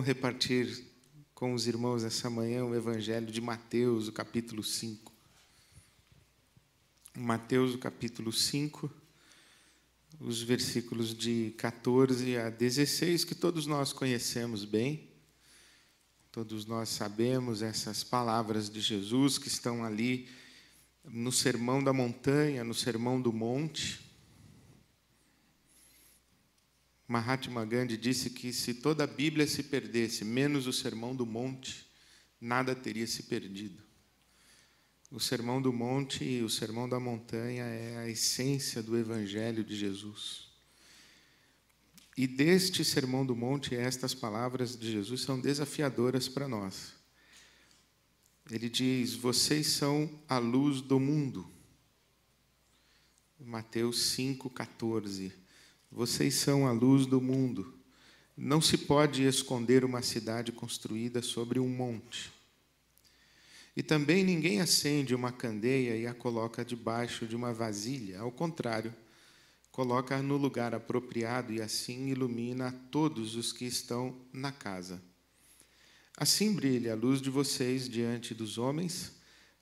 repartir com os irmãos essa manhã o Evangelho de Mateus, o capítulo 5. Mateus, o capítulo 5, os versículos de 14 a 16, que todos nós conhecemos bem. Todos nós sabemos essas palavras de Jesus que estão ali no Sermão da Montanha, no Sermão do Monte. Mahatma Gandhi disse que se toda a Bíblia se perdesse, menos o Sermão do Monte, nada teria se perdido. O Sermão do Monte e o Sermão da Montanha é a essência do Evangelho de Jesus. E deste Sermão do Monte, estas palavras de Jesus são desafiadoras para nós. Ele diz: vocês são a luz do mundo. Mateus 5,14. Vocês são a luz do mundo. Não se pode esconder uma cidade construída sobre um monte. E também ninguém acende uma candeia e a coloca debaixo de uma vasilha. Ao contrário, coloca-a no lugar apropriado e assim ilumina a todos os que estão na casa. Assim brilhe a luz de vocês diante dos homens,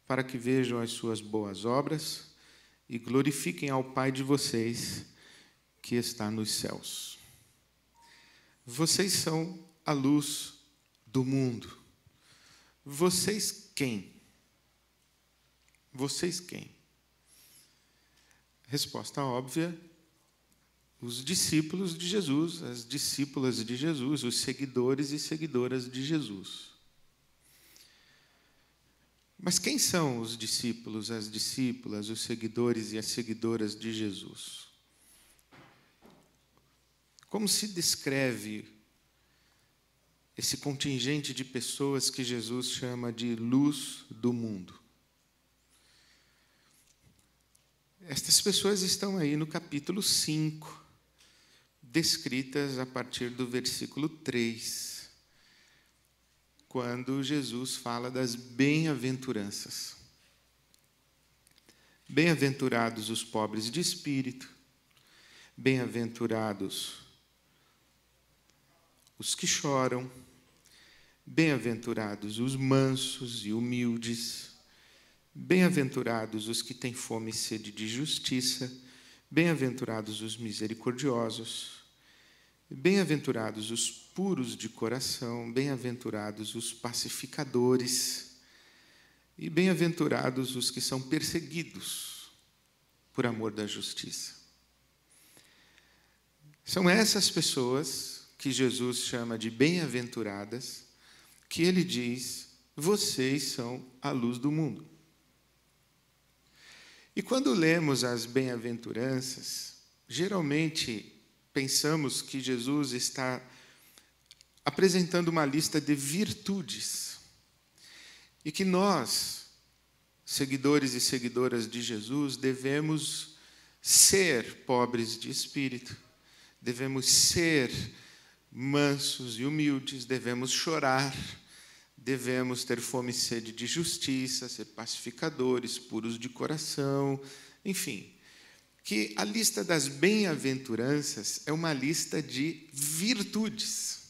para que vejam as suas boas obras e glorifiquem ao Pai de vocês, que está nos céus. Vocês são a luz do mundo. Vocês quem? Vocês quem? Resposta óbvia: os discípulos de Jesus, as discípulas de Jesus, os seguidores e seguidoras de Jesus. Mas quem são os discípulos, as discípulas, os seguidores e as seguidoras de Jesus? Como se descreve esse contingente de pessoas que Jesus chama de luz do mundo? Estas pessoas estão aí no capítulo 5, descritas a partir do versículo 3, quando Jesus fala das bem-aventuranças. Bem-aventurados os pobres de espírito, bem-aventurados os que choram, bem-aventurados os mansos e humildes, bem-aventurados os que têm fome e sede de justiça, bem-aventurados os misericordiosos, bem-aventurados os puros de coração, bem-aventurados os pacificadores e bem-aventurados os que são perseguidos por amor da justiça. São essas pessoas que Jesus chama de bem-aventuradas, que ele diz: vocês são a luz do mundo. E quando lemos as bem-aventuranças, geralmente pensamos que Jesus está apresentando uma lista de virtudes e que nós, seguidores e seguidoras de Jesus, devemos ser pobres de espírito, devemos ser mansos e humildes, devemos chorar, devemos ter fome e sede de justiça, ser pacificadores, puros de coração, enfim. Que a lista das bem-aventuranças é uma lista de virtudes.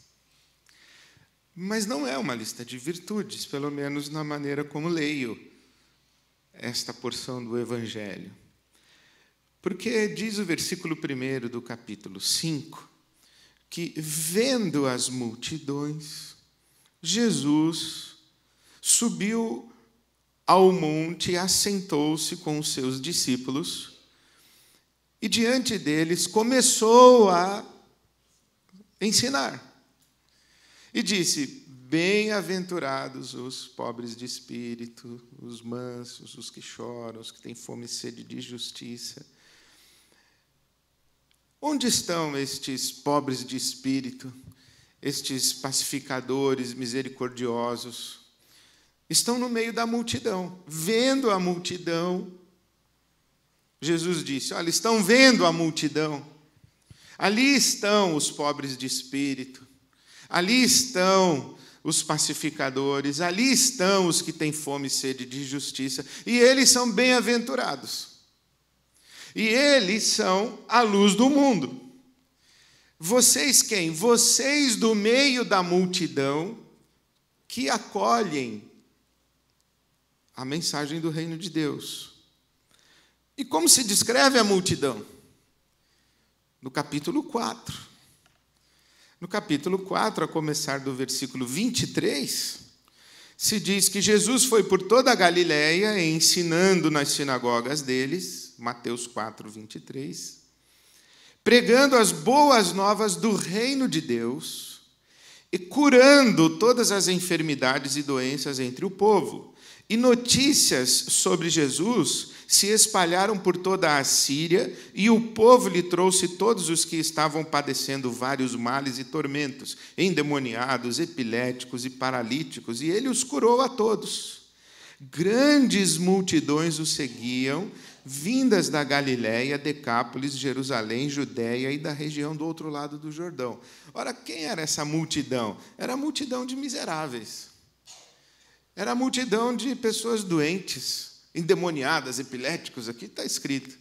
Mas não é uma lista de virtudes, pelo menos na maneira como leio esta porção do Evangelho. Porque diz o versículo 1 do capítulo 5, que, vendo as multidões, Jesus subiu ao monte e assentou-se com os seus discípulos, e diante deles começou a ensinar. E disse: bem-aventurados os pobres de espírito, os mansos, os que choram, os que têm fome e sede de justiça. Onde estão estes pobres de espírito, estes pacificadores misericordiosos? Estão no meio da multidão. Vendo a multidão, Jesus disse: olha, estão vendo a multidão. Ali estão os pobres de espírito. Ali estão os pacificadores. Ali estão os que têm fome e sede de justiça. E eles são bem-aventurados. E eles são a luz do mundo. Vocês quem? Vocês do meio da multidão que acolhem a mensagem do reino de Deus. E como se descreve a multidão? No capítulo 4. No capítulo 4, a começar do versículo 23, se diz que Jesus foi por toda a Galileia ensinando nas sinagogas deles, Mateus 4, 23, pregando as boas novas do reino de Deus e curando todas as enfermidades e doenças entre o povo. E notícias sobre Jesus se espalharam por toda a Síria, e o povo lhe trouxe todos os que estavam padecendo vários males e tormentos, endemoniados, epiléticos e paralíticos, e ele os curou a todos. Grandes multidões o seguiam, vindas da Galiléia, Decápolis, Jerusalém, Judéia e da região do outro lado do Jordão. Ora, quem era essa multidão? Era a multidão de miseráveis. Era a multidão de pessoas doentes, endemoniadas, epiléticos, aqui está escrito.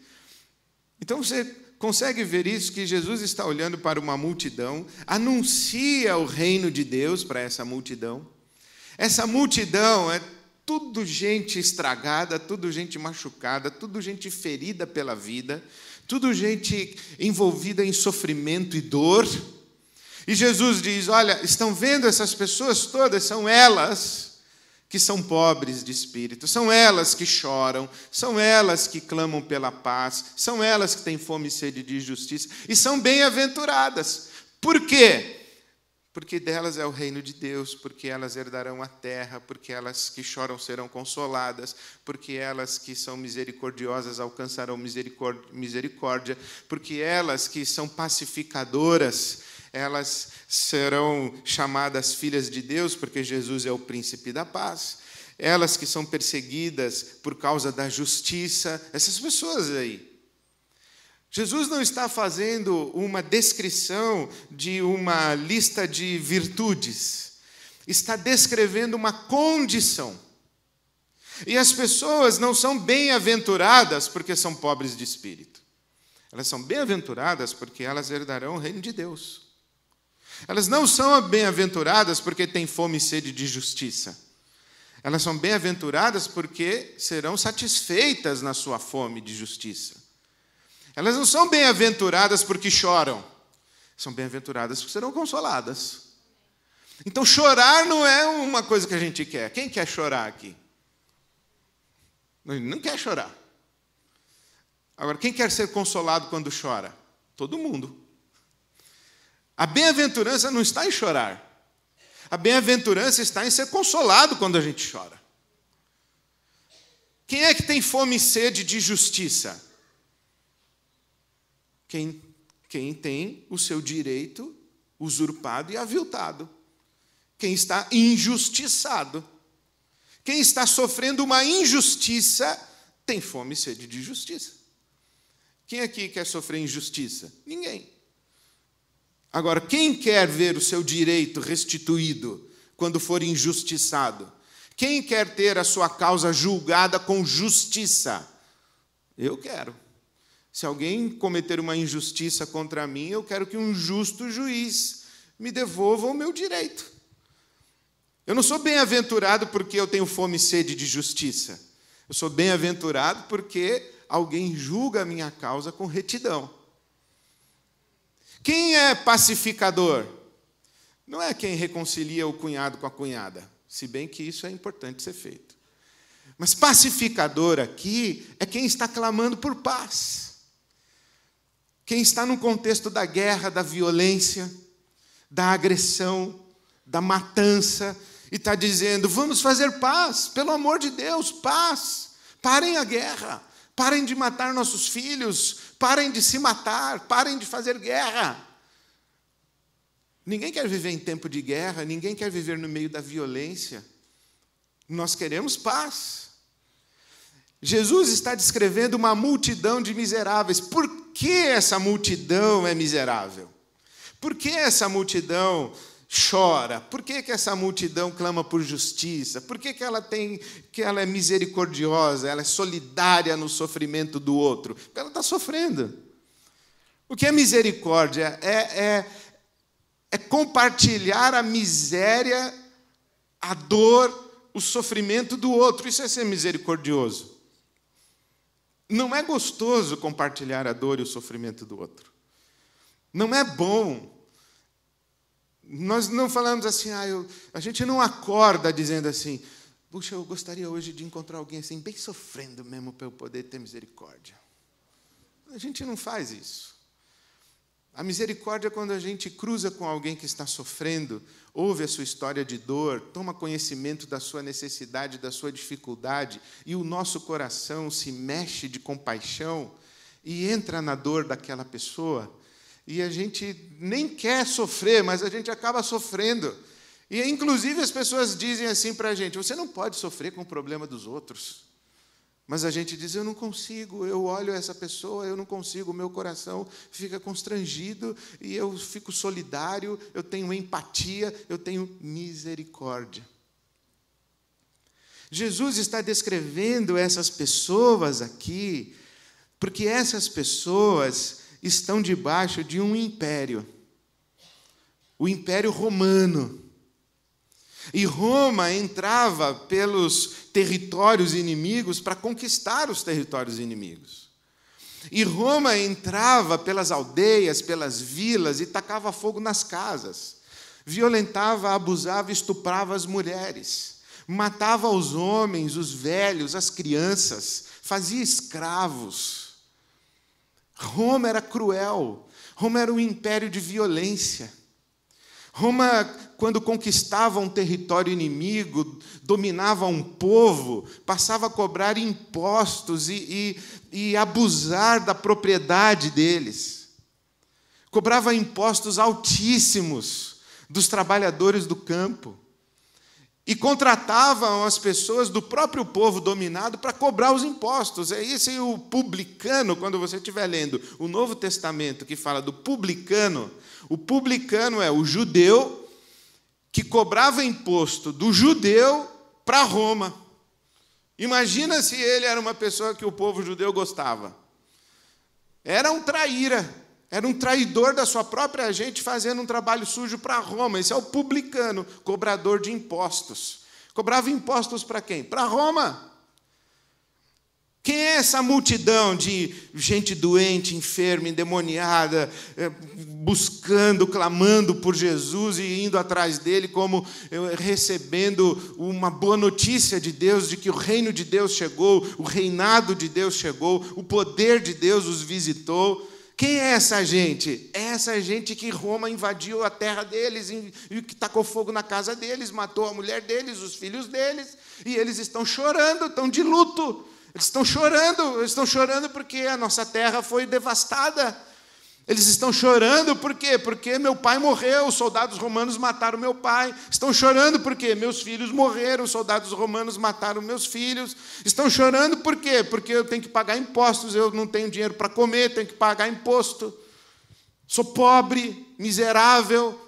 Então você consegue ver isso, que Jesus está olhando para uma multidão, anuncia o reino de Deus para essa multidão. Essa multidão é tudo gente estragada, tudo gente machucada, tudo gente ferida pela vida, tudo gente envolvida em sofrimento e dor. E Jesus diz, olha, estão vendo essas pessoas todas? São elas que são pobres de espírito, são elas que choram, são elas que clamam pela paz, são elas que têm fome e sede de justiça, e são bem-aventuradas. Por quê? Porque delas é o reino de Deus, porque elas herdarão a terra, porque elas que choram serão consoladas, porque elas que são misericordiosas alcançarão misericórdia, porque elas que são pacificadoras, elas serão chamadas filhas de Deus, porque Jesus é o príncipe da paz. Elas que são perseguidas por causa da justiça, essas pessoas aí. Jesus não está fazendo uma descrição de uma lista de virtudes. Está descrevendo uma condição. E as pessoas não são bem-aventuradas porque são pobres de espírito. Elas são bem-aventuradas porque elas herdarão o reino de Deus. Elas não são bem-aventuradas porque têm fome e sede de justiça. Elas são bem-aventuradas porque serão satisfeitas na sua fome de justiça. Elas não são bem-aventuradas porque choram. São bem-aventuradas porque serão consoladas. Então, chorar não é uma coisa que a gente quer. Quem quer chorar aqui? Não quer chorar. Agora, quem quer ser consolado quando chora? Todo mundo. A bem-aventurança não está em chorar. A bem-aventurança está em ser consolado quando a gente chora. Quem é que tem fome e sede de justiça? Quem tem o seu direito usurpado e aviltado. Quem está injustiçado. Quem está sofrendo uma injustiça tem fome e sede de justiça. Quem aqui quer sofrer injustiça? Ninguém. Agora, quem quer ver o seu direito restituído quando for injustiçado? Quem quer ter a sua causa julgada com justiça? Eu quero. Se alguém cometer uma injustiça contra mim, eu quero que um justo juiz me devolva o meu direito. Eu não sou bem-aventurado porque eu tenho fome e sede de justiça. Eu sou bem-aventurado porque alguém julga a minha causa com retidão. Quem é pacificador? Não é quem reconcilia o cunhado com a cunhada, se bem que isso é importante ser feito. Mas pacificador aqui é quem está clamando por paz. Quem está no contexto da guerra, da violência, da agressão, da matança, e está dizendo, vamos fazer paz, pelo amor de Deus, paz. Parem a guerra, parem de matar nossos filhos, parem de se matar, parem de fazer guerra. Ninguém quer viver em tempo de guerra, ninguém quer viver no meio da violência. Nós queremos paz. Jesus está descrevendo uma multidão de miseráveis. Por que essa multidão é miserável? Por que essa multidão chora? Por que essa multidão clama por justiça? Por que ela é misericordiosa, ela é solidária no sofrimento do outro? Porque ela está sofrendo. O que é misericórdia? É compartilhar a miséria, a dor, o sofrimento do outro. Isso é ser misericordioso. Não é gostoso compartilhar a dor e o sofrimento do outro. Não é bom. Nós não falamos assim, a gente não acorda dizendo assim, puxa, eu gostaria hoje de encontrar alguém assim, bem sofrendo mesmo, para eu poder ter misericórdia. A gente não faz isso. A misericórdia é quando a gente cruza com alguém que está sofrendo, ouve a sua história de dor, toma conhecimento da sua necessidade, da sua dificuldade, e o nosso coração se mexe de compaixão e entra na dor daquela pessoa, e a gente nem quer sofrer, mas a gente acaba sofrendo. E, inclusive, as pessoas dizem assim para a gente, você não pode sofrer com o problema dos outros. Mas a gente diz, eu não consigo, eu olho essa pessoa, eu não consigo, o meu coração fica constrangido, e eu fico solidário, eu tenho empatia, eu tenho misericórdia. Jesus está descrevendo essas pessoas aqui, porque essas pessoas estão debaixo de um império, o Império Romano. E Roma entrava pelos territórios inimigos para conquistar os territórios inimigos. E Roma entrava pelas aldeias, pelas vilas e tacava fogo nas casas. Violentava, abusava, estuprava as mulheres. Matava os homens, os velhos, as crianças. Fazia escravos. Roma era cruel. Roma era um império de violência. Roma, quando conquistava um território inimigo, dominava um povo, passava a cobrar impostos e abusar da propriedade deles. Cobrava impostos altíssimos dos trabalhadores do campo. E contratavam as pessoas do próprio povo dominado para cobrar os impostos. É esse o publicano, quando você estiver lendo o Novo Testamento, que fala do publicano. O publicano é o judeu que cobrava imposto do judeu para Roma. Imagina se ele era uma pessoa que o povo judeu gostava. Era um traíra. Era um traidor da sua própria gente fazendo um trabalho sujo para Roma. Esse é o publicano, cobrador de impostos. Cobrava impostos para quem? Para Roma. Quem é essa multidão de gente doente, enferma, endemoniada, buscando, clamando por Jesus e indo atrás dele, como recebendo uma boa notícia de Deus, de que o reino de Deus chegou, o reinado de Deus chegou, o poder de Deus os visitou? Quem é essa gente? É essa gente que Roma invadiu a terra deles e que tacou fogo na casa deles, matou a mulher deles, os filhos deles, e eles estão chorando, estão de luto. Eles estão chorando porque a nossa terra foi devastada. Eles estão chorando por quê? Porque meu pai morreu, os soldados romanos mataram meu pai. Estão chorando por quê? Meus filhos morreram, os soldados romanos mataram meus filhos. Estão chorando por quê? Porque eu tenho que pagar impostos, eu não tenho dinheiro para comer, tenho que pagar imposto. Sou pobre, miserável,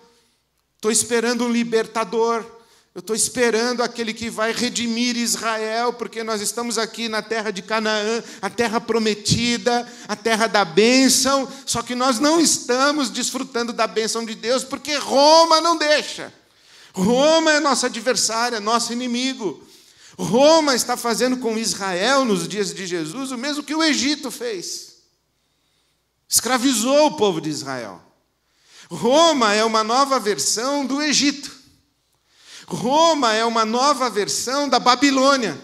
estou esperando um libertador. Eu estou esperando aquele que vai redimir Israel, porque nós estamos aqui na terra de Canaã, a terra prometida, a terra da bênção, só que nós não estamos desfrutando da bênção de Deus, porque Roma não deixa. Roma é nossa adversária, nosso inimigo. Roma está fazendo com Israel, nos dias de Jesus, o mesmo que o Egito fez. Escravizou o povo de Israel. Roma é uma nova versão do Egito. Roma é uma nova versão da Babilônia.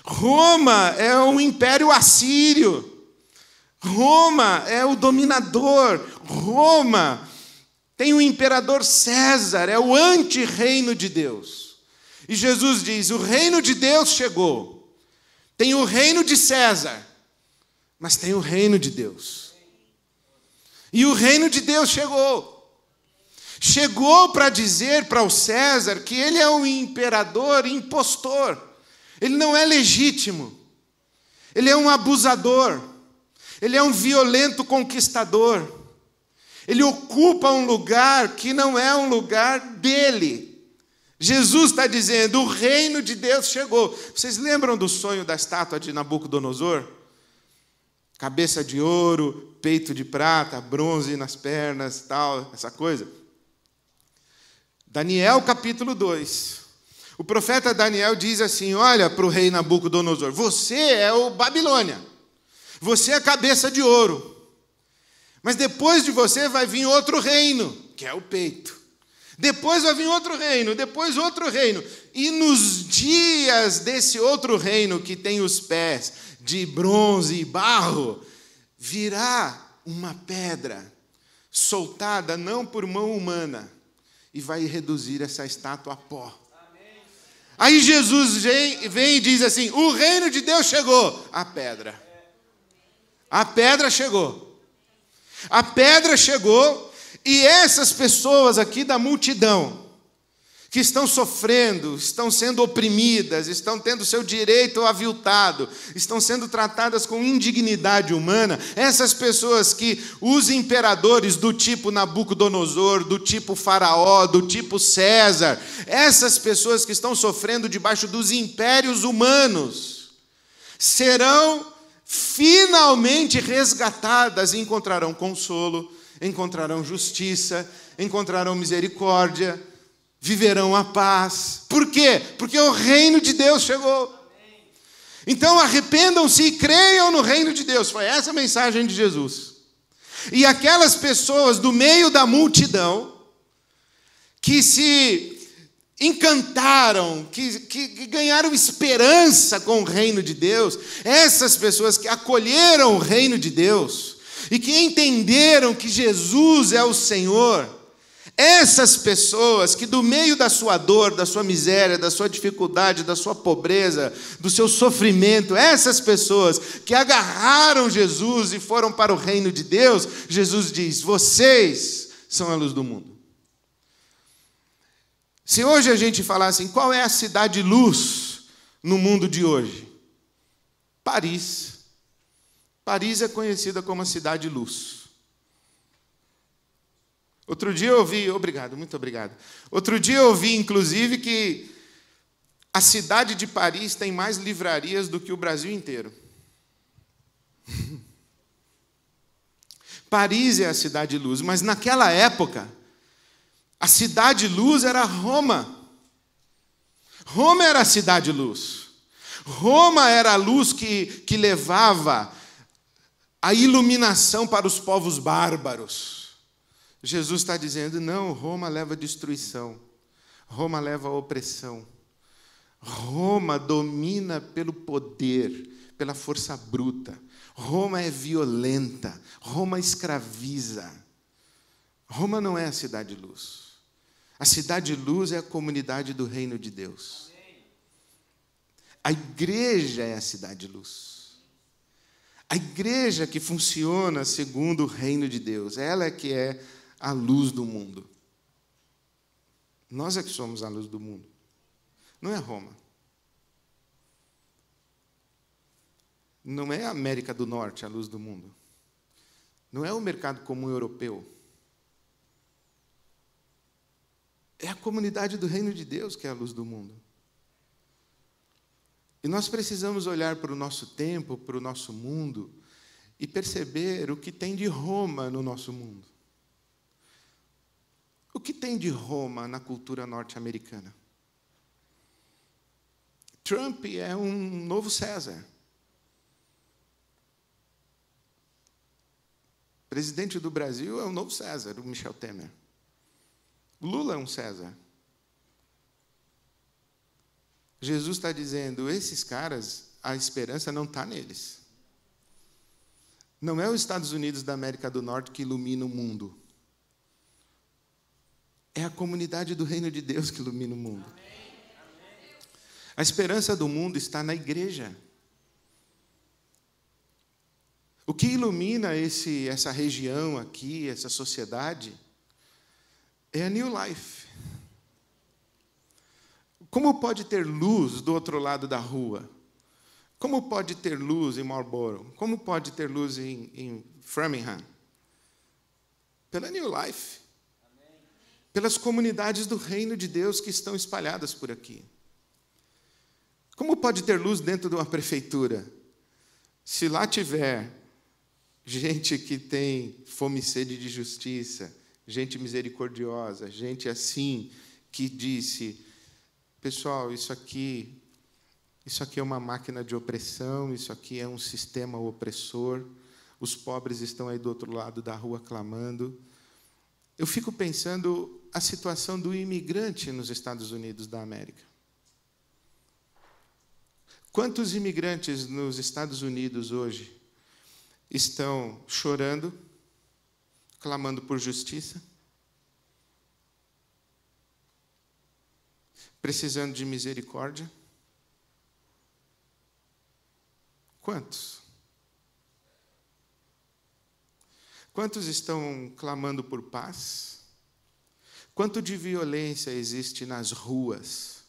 Roma é o império assírio. Roma é o dominador. Roma tem o imperador César, é o anti-reino de Deus. E Jesus diz, o reino de Deus chegou. Tem o reino de César, mas tem o reino de Deus. E o reino de Deus chegou. Chegou para dizer para o César que ele é um imperador impostor. Ele não é legítimo. Ele é um abusador. Ele é um violento conquistador. Ele ocupa um lugar que não é um lugar dele. Jesus está dizendo, o reino de Deus chegou. Vocês lembram do sonho da estátua de Nabucodonosor? cabeça de ouro, peito de prata, bronze nas pernas, tal, essa coisa. Daniel capítulo 2. O profeta Daniel diz assim, olha para o rei Nabucodonosor, você é o Babilônia, você é a cabeça de ouro, mas depois de você vai vir outro reino, que é o peito. Depois vai vir outro reino, depois outro reino. E nos dias desse outro reino, que tem os pés de bronze e barro, virá uma pedra soltada não por mão humana e vai reduzir essa estátua a pó. Aí Jesus vem e diz assim, o reino de Deus chegou. A pedra chegou. A pedra chegou e essas pessoas aqui da multidão, que estão sofrendo, estão sendo oprimidas, estão tendo seu direito aviltado, estão sendo tratadas com indignidade humana, essas pessoas que os imperadores do tipo Nabucodonosor, do tipo Faraó, do tipo César, essas pessoas que estão sofrendo debaixo dos impérios humanos, serão finalmente resgatadas e encontrarão consolo, encontrarão justiça, encontrarão misericórdia, viverão a paz. Por quê? Porque o reino de Deus chegou. Então arrependam-se e creiam no reino de Deus. Foi essa a mensagem de Jesus. E aquelas pessoas do meio da multidão que se encantaram, que ganharam esperança com o reino de Deus, essas pessoas que acolheram o reino de Deus e que entenderam que Jesus é o Senhor, essas pessoas que do meio da sua dor, da sua miséria, da sua dificuldade, da sua pobreza, do seu sofrimento, essas pessoas que agarraram Jesus e foram para o reino de Deus, Jesus diz, vocês são a luz do mundo. Se hoje a gente falar assim, qual é a cidade-luz no mundo de hoje? Paris. Paris é conhecida como a cidade-luz. Outro dia eu ouvi, muito obrigado. Outro dia eu ouvi, inclusive, que a cidade de Paris tem mais livrarias do que o Brasil inteiro. Paris é a cidade-luz, mas naquela época, a cidade-luz era Roma. Roma era a cidade-luz. Roma era a luz que levava a iluminação para os povos bárbaros. Jesus está dizendo, não, Roma leva destruição. Roma leva opressão. Roma domina pelo poder, pela força bruta. Roma é violenta. Roma escraviza. Roma não é a cidade-luz. A cidade-luz é a comunidade do reino de Deus. A igreja é a cidade-luz. A igreja que funciona segundo o reino de Deus. Ela é que é a luz do mundo. Nós é que somos a luz do mundo. Não é Roma. Não é a América do Norte a luz do mundo. Não é o mercado comum europeu. É a comunidade do reino de Deus que é a luz do mundo. E nós precisamos olhar para o nosso tempo, para o nosso mundo, e perceber o que tem de Roma no nosso mundo. O que tem de Roma na cultura norte-americana? Trump é um novo César. Presidente do Brasil é um novo César, o Michel Temer. Lula é um César. Jesus está dizendo, esses caras, a esperança não está neles. Não é os Estados Unidos da América do Norte que ilumina o mundo. É a comunidade do reino de Deus que ilumina o mundo. A esperança do mundo está na igreja. O que ilumina essa região aqui, essa sociedade, é a New Life. Como pode ter luz do outro lado da rua? Como pode ter luz em Marlborough? Como pode ter luz em Framingham? Pela New Life. Pelas comunidades do reino de Deus que estão espalhadas por aqui. Como pode ter luz dentro de uma prefeitura? Se lá tiver gente que tem fome e sede de justiça, gente misericordiosa, gente assim que disse: pessoal, isso aqui é uma máquina de opressão, isso aqui é um sistema opressor, os pobres estão aí do outro lado da rua clamando. Eu fico pensando a situação do imigrante nos Estados Unidos da América. Quantos imigrantes nos Estados Unidos hoje estão chorando, clamando por justiça, precisando de misericórdia? Quantos? Quantos estão clamando por paz? Quanto de violência existe nas ruas?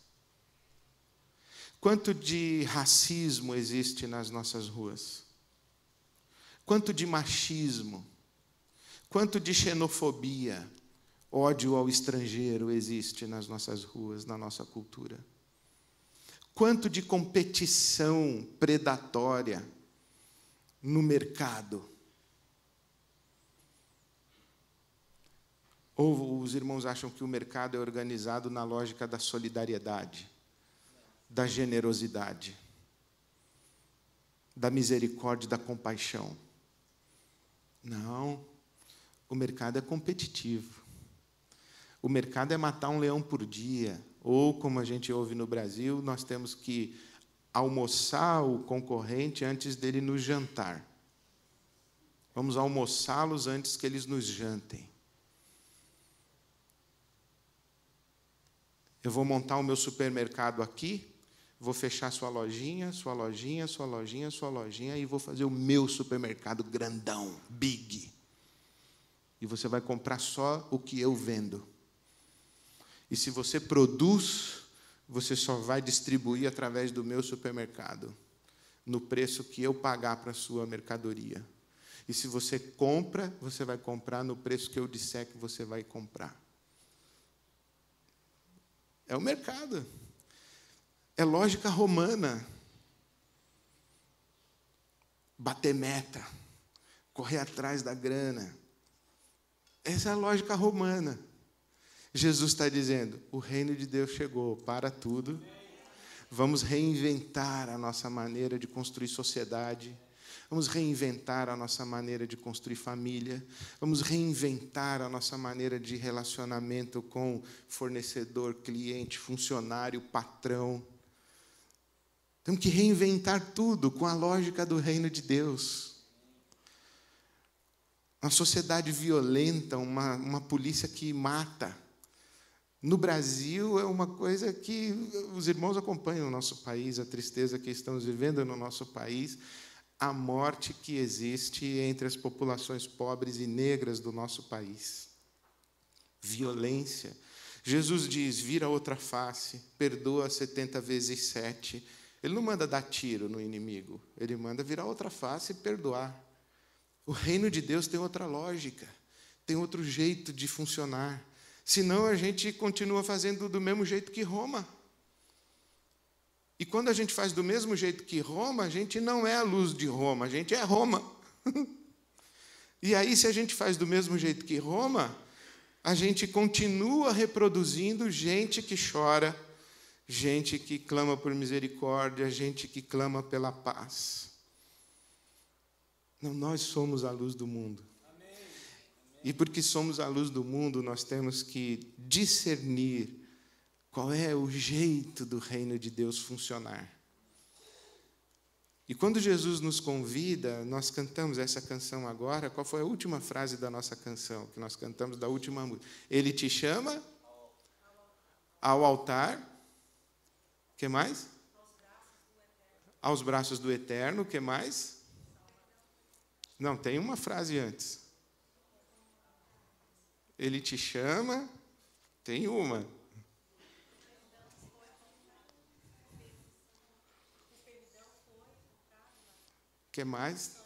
Quanto de racismo existe nas nossas ruas? Quanto de machismo? Quanto de xenofobia, ódio ao estrangeiro existe nas nossas ruas, na nossa cultura? Quanto de competição predatória no mercado? Ou os irmãos acham que o mercado é organizado na lógica da solidariedade, da generosidade, da misericórdia, da compaixão? Não, o mercado é competitivo. O mercado é matar um leão por dia, ou, como a gente ouve no Brasil, nós temos que almoçar o concorrente antes dele nos jantar. Vamos almoçá-los antes que eles nos jantem. Eu vou montar o meu supermercado aqui, vou fechar sua lojinha, sua lojinha, sua lojinha, sua lojinha, e vou fazer o meu supermercado grandão, big. E você vai comprar só o que eu vendo. E se você produz, você só vai distribuir através do meu supermercado, no preço que eu pagar para a sua mercadoria. E se você compra, você vai comprar no preço que eu disser que você vai comprar. É o mercado. É lógica romana. Bater meta, correr atrás da grana. Essa é a lógica romana. Jesus está dizendo: o reino de Deus chegou, para tudo. Vamos reinventar a nossa maneira de construir sociedade. Vamos reinventar a nossa maneira de construir família. Vamos reinventar a nossa maneira de relacionamento com fornecedor, cliente, funcionário, patrão. Temos que reinventar tudo com a lógica do reino de Deus. Uma sociedade violenta, uma polícia que mata. No Brasil, é uma coisa que os irmãos acompanham no nosso país, a tristeza que estamos vivendo no nosso país, a morte que existe entre as populações pobres e negras do nosso país. Violência. Jesus diz: vira outra face, perdoa 70 vezes 7. Ele não manda dar tiro no inimigo, ele manda virar outra face e perdoar. O reino de Deus tem outra lógica, tem outro jeito de funcionar. Senão a gente continua fazendo do mesmo jeito que Roma. E quando a gente faz do mesmo jeito que Roma, a gente não é a luz de Roma, a gente é Roma. E aí, se a gente faz do mesmo jeito que Roma, a gente continua reproduzindo gente que chora, gente que clama por misericórdia, gente que clama pela paz. Não, nós somos a luz do mundo. E porque somos a luz do mundo, nós temos que discernir qual é o jeito do reino de Deus funcionar. E quando Jesus nos convida, nós cantamos essa canção agora. Qual foi a última frase da nossa canção, que nós cantamos da última música? Ele te chama ao altar. O que mais? Aos braços do Eterno. O que mais? Não, tem uma frase antes. Ele te chama, tem uma. O que mais?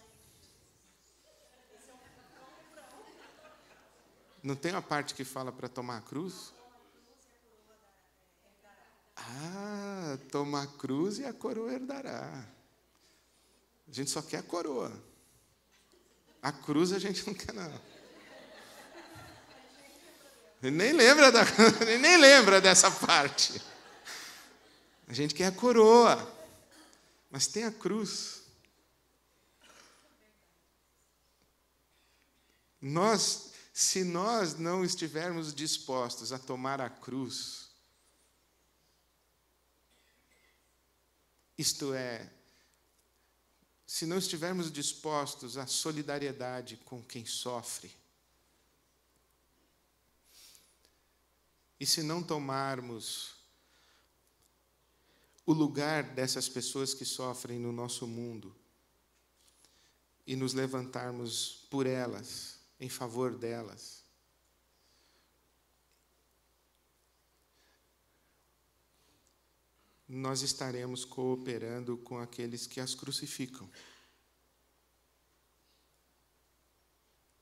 Não tem uma parte que fala para tomar a cruz? Ah, toma a cruz e a coroa herdará. A gente só quer a coroa. A cruz a gente não quer, não. Ele nem lembra dessa parte. A gente quer a coroa, mas tem a cruz. Se nós não estivermos dispostos a tomar a cruz, isto é, se não estivermos dispostos à solidariedade com quem sofre, e se não tomarmos o lugar dessas pessoas que sofrem no nosso mundo e nos levantarmos por elas, em favor delas, nós estaremos cooperando com aqueles que as crucificam.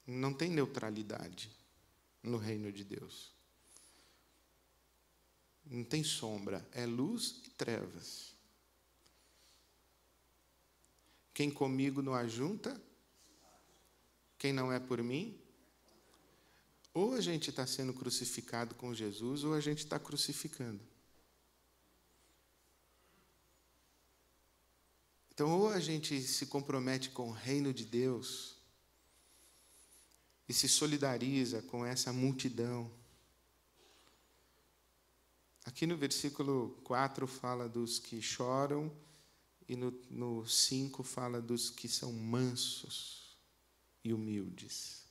Não tem neutralidade no reino de Deus. Não tem sombra, é luz e trevas. Quem comigo não ajunta, quem não é por mim, ou a gente está sendo crucificado com Jesus, ou a gente está crucificando. Então, ou a gente se compromete com o reino de Deus e se solidariza com essa multidão. Aqui no versículo 4 fala dos que choram e no 5 fala dos que são mansos e humildes.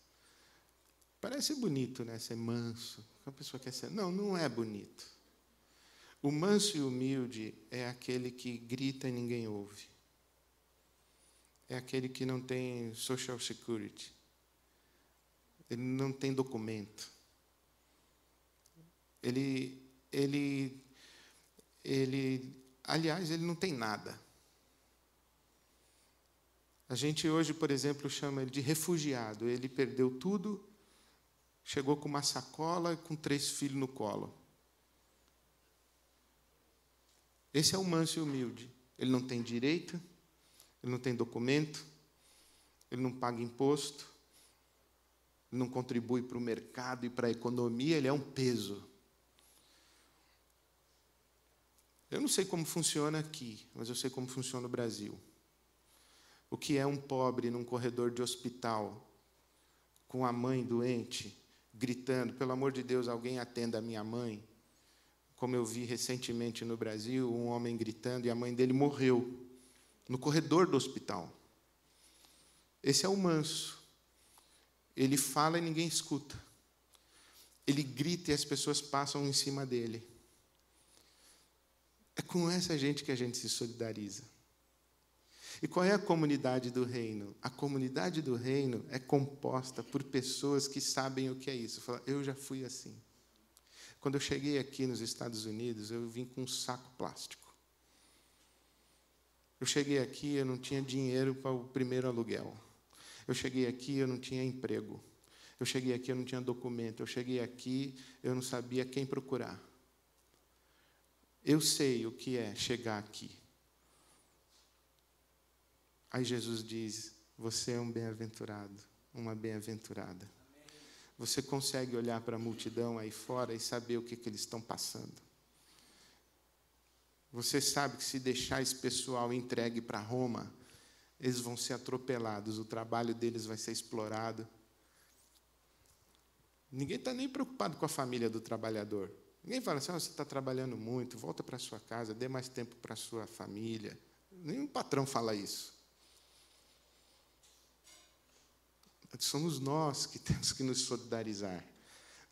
Parece bonito, né? Ser manso. A pessoa quer ser... Não, não é bonito. O manso e humilde é aquele que grita e ninguém ouve. É aquele que não tem social security. Ele não tem documento. Aliás, ele não tem nada. A gente hoje, por exemplo, chama ele de refugiado. Ele perdeu tudo, chegou com uma sacola e com 3 filhos no colo. Esse é o manso e humilde. Ele não tem direito, ele não tem documento, ele não paga imposto, ele não contribui para o mercado e para a economia, ele é um peso. Eu não sei como funciona aqui, mas eu sei como funciona no Brasil. O que é um pobre num corredor de hospital, com a mãe doente, gritando, pelo amor de Deus, alguém atenda a minha mãe. Como eu vi recentemente no Brasil, um homem gritando e a mãe dele morreu no corredor do hospital. Esse é o manso. Ele fala e ninguém escuta. Ele grita e as pessoas passam em cima dele. É com essa gente que a gente se solidariza. E qual é a comunidade do reino? A comunidade do reino é composta por pessoas que sabem o que é isso. Eu já fui assim. Quando eu cheguei aqui nos Estados Unidos, eu vim com um saco plástico. Eu cheguei aqui, eu não tinha dinheiro para o primeiro aluguel. Eu cheguei aqui, eu não tinha emprego. Eu cheguei aqui, eu não tinha documento. Eu cheguei aqui, eu não sabia quem procurar. Eu sei o que é chegar aqui. Aí Jesus diz, você é um bem-aventurado, uma bem-aventurada. Você consegue olhar para a multidão aí fora e saber o que eles estão passando. Você sabe que se deixar esse pessoal entregue para Roma, eles vão ser atropelados, o trabalho deles vai ser explorado. Ninguém está nem preocupado com a família do trabalhador. Ninguém fala assim, você está trabalhando muito, volta para sua casa, dê mais tempo para a sua família. Nenhum patrão fala isso. Somos nós que temos que nos solidarizar.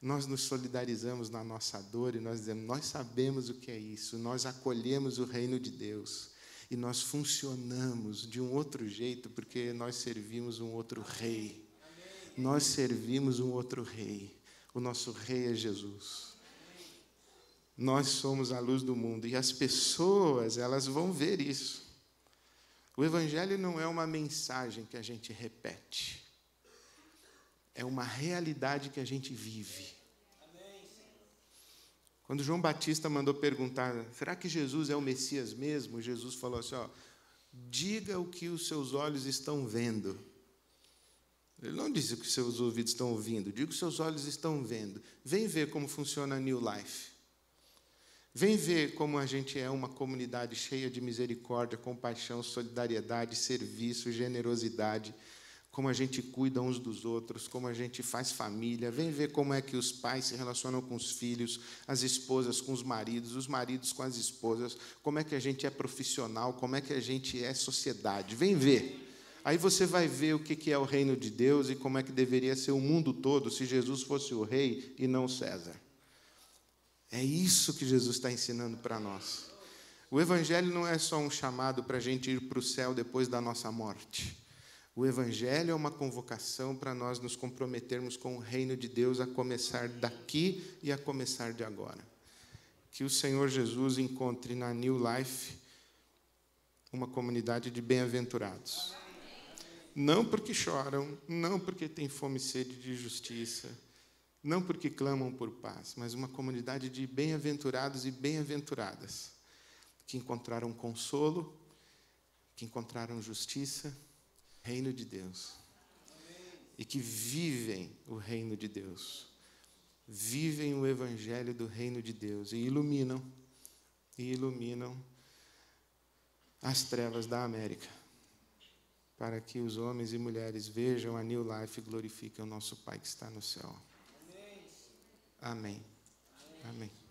Nós nos solidarizamos na nossa dor e nós dizemos, nós sabemos o que é isso, nós acolhemos o reino de Deus e nós funcionamos de um outro jeito porque nós servimos um outro rei. Nós servimos um outro rei. O nosso rei é Jesus. Nós somos a luz do mundo e as pessoas, elas vão ver isso. O evangelho não é uma mensagem que a gente repete. É uma realidade que a gente vive. Quando João Batista mandou perguntar, será que Jesus é o Messias mesmo? Jesus falou assim, diga o que os seus olhos estão vendo. Ele não disse que seus ouvidos estão ouvindo, digo que seus olhos estão vendo. Vem ver como funciona a New Life. Vem ver como a gente é uma comunidade cheia de misericórdia, compaixão, solidariedade, serviço, generosidade, como a gente cuida uns dos outros, como a gente faz família. Vem ver como é que os pais se relacionam com os filhos, as esposas com os maridos com as esposas, como é que a gente é profissional, como é que a gente é sociedade. Vem ver. Aí você vai ver o que é o reino de Deus e como é que deveria ser o mundo todo se Jesus fosse o rei e não César. É isso que Jesus está ensinando para nós. O Evangelho não é só um chamado para a gente ir para o céu depois da nossa morte. O Evangelho é uma convocação para nós nos comprometermos com o reino de Deus a começar daqui e a começar de agora. Que o Senhor Jesus encontre na New Life uma comunidade de bem-aventurados. Não porque choram, não porque têm fome e sede de justiça, não porque clamam por paz, mas uma comunidade de bem-aventurados e bem-aventuradas, que encontraram consolo, que encontraram justiça, reino de Deus, e que vivem o reino de Deus, vivem o evangelho do reino de Deus e iluminam as trevas da América, para que os homens e mulheres vejam a New Life e glorifiquem o nosso Pai que está no céu. Amém. Amém.